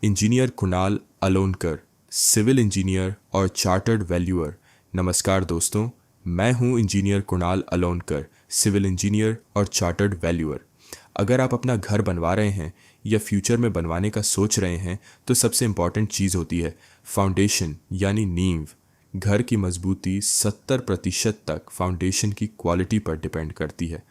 Engineer Kunal अलोनकर, civil engineer और chartered valuer. नमस्कार दोस्तों, मैं हूं इंजीनियर कुणाल अलोनकर, सिविल इंजीनियर और चार्टर्ड वैल्यूअर। अगर आप अपना घर बनवा रहे हैं या फ्यूचर में बनवाने का सोच रहे हैं तो सबसे इम्पॉर्टेंट चीज़ होती है फाउंडेशन यानी नींव। घर की मजबूती 70% तक फाउंडेशन की क्वालिटी पर डिपेंड करती है।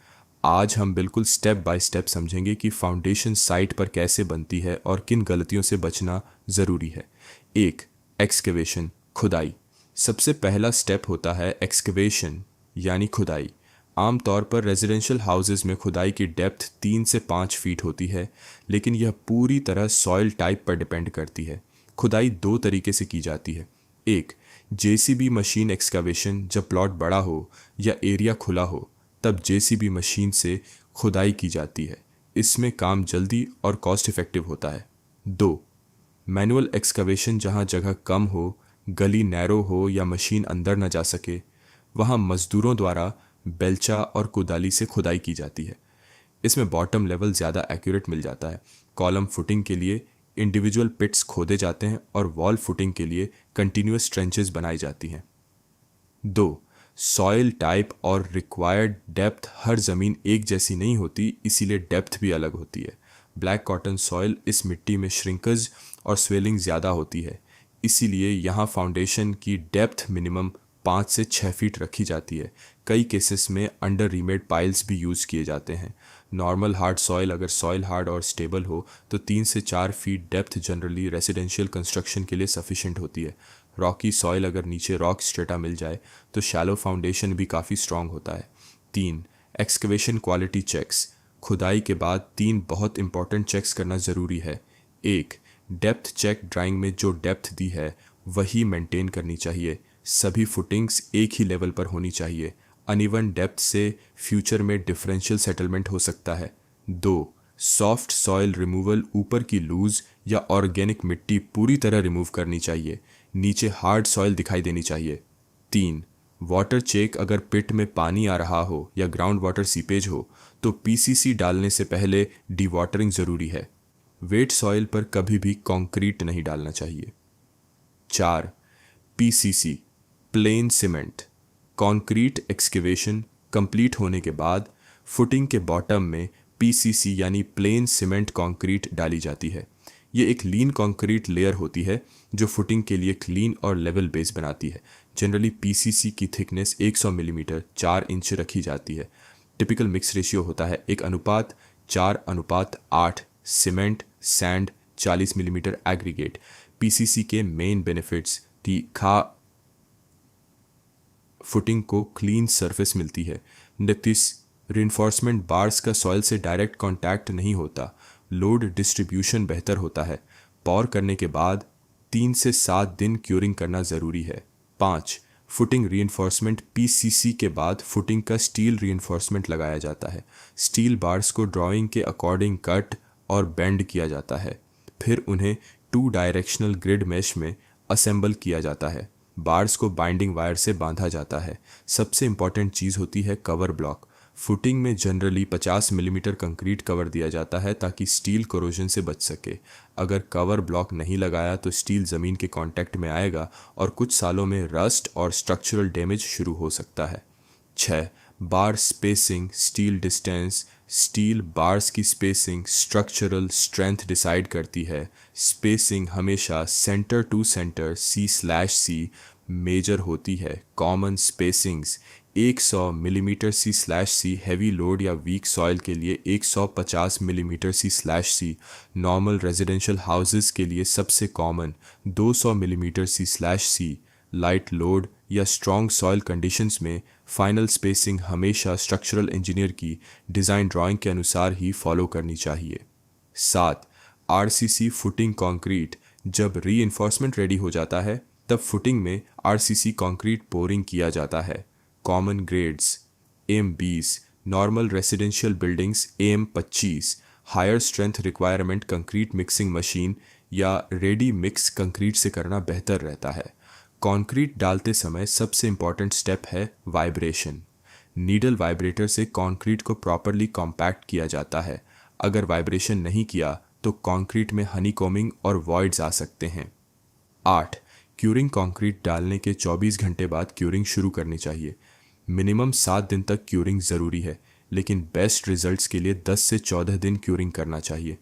आज हम बिल्कुल स्टेप बाय स्टेप समझेंगे कि फाउंडेशन साइट पर कैसे बनती है और किन गलतियों से बचना ज़रूरी है। एक, एक्सकेवेशन, खुदाई। सबसे पहला स्टेप होता है एक्सकेवेशन यानी खुदाई। आमतौर पर रेजिडेंशियल हाउसेज में खुदाई की डेप्थ 3 से 5 फीट होती है, लेकिन यह पूरी तरह सॉइल टाइप पर डिपेंड करती है। खुदाई दो तरीके से की जाती है। एक, जेसीबी मशीन एक्सकावेशन। जब प्लॉट बड़ा हो या एरिया खुला हो तब जेसीबी मशीन से खुदाई की जाती है। इसमें काम जल्दी और कॉस्ट इफेक्टिव होता है। दो, मैनुअल एक्सकावेशन। जहाँ जगह कम हो, गली नैरो हो या मशीन अंदर न जा सके, वहाँ मजदूरों द्वारा बेलचा और कुदाली से खुदाई की जाती है। इसमें बॉटम लेवल ज़्यादा एक्यूरेट मिल जाता है। कॉलम फुटिंग के लिए इंडिविजुअल पिट्स खोदे जाते हैं और वॉल फुटिंग के लिए कंटिन्यूअस ट्रेंचेस बनाई जाती हैं। दो, सॉइल टाइप और रिक्वायर्ड डेप्थ। हर ज़मीन एक जैसी नहीं होती, इसीलिए डेप्थ भी अलग होती है। ब्लैक कॉटन सॉइल, इस मिट्टी में श्रिंकेज और स्वेलिंग ज़्यादा होती है, इसीलिए यहाँ फाउंडेशन की डेप्थ मिनिमम 5 से 6 फीट रखी जाती है। कई केसेस में अंडर रीमेड पाइल्स भी यूज़ किए जाते हैं। नॉर्मल हार्ड सॉइल, अगर सॉइल हार्ड और स्टेबल हो तो 3 से 4 feet depth generally residential construction के लिए सफिशिएंट होती है। रॉकी सॉइल, अगर नीचे रॉक स्ट्रेटा मिल जाए तो शैलो फाउंडेशन भी काफ़ी स्ट्रॉन्ग होता है। तीन, एक्सकवेशन क्वालिटी चेक्स। खुदाई के बाद 3 बहुत इंपॉर्टेंट चेक्स करना ज़रूरी है। एक, डेप्थ चेक। ड्राइंग में जो डेप्थ दी है वही मेंटेन करनी चाहिए। सभी फुटिंग्स एक ही लेवल पर होनी चाहिए। अनइवन डेप्थ से फ्यूचर में डिफरेंशियल सेटलमेंट हो सकता है। दो, सॉफ्ट सॉइल रिमूवल। ऊपर की लूज या ऑर्गेनिक मिट्टी पूरी तरह रिमूव करनी चाहिए, नीचे हार्ड सॉइल दिखाई देनी चाहिए। तीन, वाटर चेक। अगर पिट में पानी आ रहा हो या ग्राउंड वाटर सीपेज हो तो पीसीसी डालने से पहले डीवाटरिंग ज़रूरी है। वेट सॉइल पर कभी भी कंक्रीट नहीं डालना चाहिए। चार, PCC, plane cement. Concrete excavation complete होने के बाद फुटिंग के बॉटम में पीसीसी यानी प्लेन सीमेंट कंक्रीट डाली जाती है। ये एक लीन कंक्रीट लेयर होती है जो फुटिंग के लिए क्लीन और लेवल बेस बनाती है। जनरली पीसीसी की थिकनेस 100 मिलीमीटर 4 इंच रखी जाती है। टिपिकल मिक्स रेशियो होता है 1:4:8। Cement, sand, 40 millimetre aggregate. PCC के मेन बेनिफिट्स तीखा फुटिंग को क्लीन सरफेस मिलती है। नितिस रिइंफोर्समेंट बार्स का सॉइल से डायरेक्ट कांटेक्ट नहीं होता। लोड डिस्ट्रीब्यूशन बेहतर होता है। पॉर करने के बाद 3 से 7 दिन क्यूरिंग करना ज़रूरी है। 5, फुटिंग रीइंफोर्समेंट। पीसीसी के बाद फुटिंग का स्टील रीइंफोर्समेंट लगाया जाता है। स्टील बार्स को ड्राइंग के अकॉर्डिंग कट और बेंड किया जाता है, फिर उन्हें 2 डायरेक्शनल ग्रिड मेश में असेंबल किया जाता है। बार्स को बाइंडिंग वायर से बांधा जाता है। सबसे इंपॉर्टेंट चीज़ होती है कवर ब्लॉक। फुटिंग में जनरली 50 मिलीमीटर कंक्रीट कवर दिया जाता है ताकि स्टील कोरोजन से बच सके। अगर कवर ब्लॉक नहीं लगाया तो स्टील ज़मीन के कांटेक्ट में आएगा और कुछ सालों में रस्ट और स्ट्रक्चरल डैमेज शुरू हो सकता है। 6, bar spacing, steel distance. Steel bars की स्पेसिंग स्ट्रक्चरल स्ट्रेंथ डिसाइड करती है। स्पेसिंग हमेशा centre to centre C/C measure होती है। Common spacings 100 millimetre C/C heavy load या वीक सॉइल के लिए 150 millimetre C/C। Normal residential houses के लिए सबसे common 200 millimetre C/C। Light load या स्ट्रॉन्ग सॉइल कंडीशंस में फाइनल स्पेसिंग हमेशा स्ट्रक्चरल इंजीनियर की डिज़ाइन ड्राइंग के अनुसार ही फॉलो करनी चाहिए। 7, आरसीसी फुटिंग कंक्रीट। जब रीइंफोर्समेंट रेडी हो जाता है तब फुटिंग में आरसीसी कंक्रीट पोरिंग किया जाता है। Common grades AM20, normal residential buildings AM25। Higher strength requirement concrete mixing machine या रेडी मिक्स कंक्रीट से करना बेहतर रहता है। कंक्रीट डालते समय सबसे इम्पॉर्टेंट स्टेप है वाइब्रेशन। नीडल वाइब्रेटर से कंक्रीट को प्रॉपरली कॉम्पैक्ट किया जाता है। अगर वाइब्रेशन नहीं किया तो कंक्रीट में हनीकॉमिंग और वॉइड्स आ सकते हैं। 8. क्यूरिंग कंक्रीट डालने के 24 घंटे बाद क्यूरिंग शुरू करनी चाहिए। मिनिमम 7 दिन तक क्यूरिंग ज़रूरी है, लेकिन बेस्ट रिजल्ट्स के लिए 10 से 14 दिन क्यूरिंग करना चाहिए।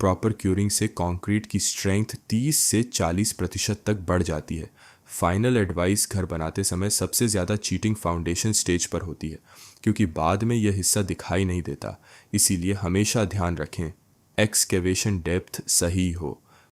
प्रॉपर क्यूरिंग से कंक्रीट की स्ट्रेंथ 30 से 40% तक बढ़ जाती है। फाइनल एडवाइस, घर बनाते समय सबसे ज़्यादा चीटिंग फाउंडेशन स्टेज पर होती है, क्योंकि बाद में यह हिस्सा दिखाई नहीं देता। इसीलिए हमेशा ध्यान रखें एक्सकेवेशन डेप्थ सही हो।